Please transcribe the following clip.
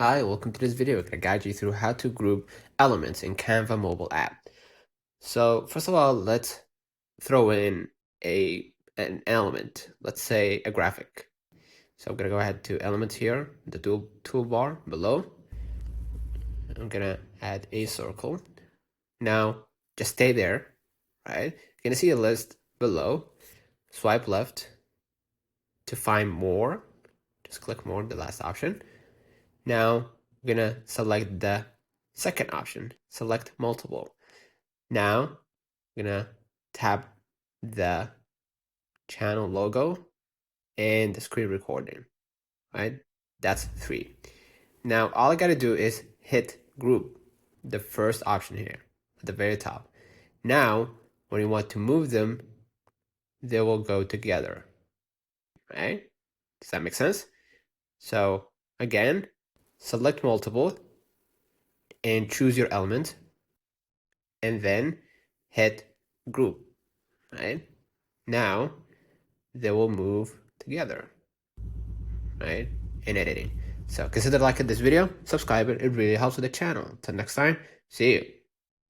Hi, welcome to this video. I'm going to guide you through how to group elements in Canva mobile app. So first of all, let's throw in an element, let's say a graphic. So I'm going to go ahead to elements here, the toolbar below. I'm going to add a circle. Now just stay there, right? You're going to see a list below. Swipe left to find more. Just click more, the last option. Now we're gonna select the second option, select multiple. Now we're gonna tap the channel logo and the screen recording, right? That's 3. Now all I gotta do is hit group, the first option here at the very top. Now when you want to move them, they will go together, right? Does that make sense? So again, select multiple and choose your element and then hit group, right? Now they will move together, right? In editing. So consider liking this video, subscribe it really helps with the channel. Until next time, see you.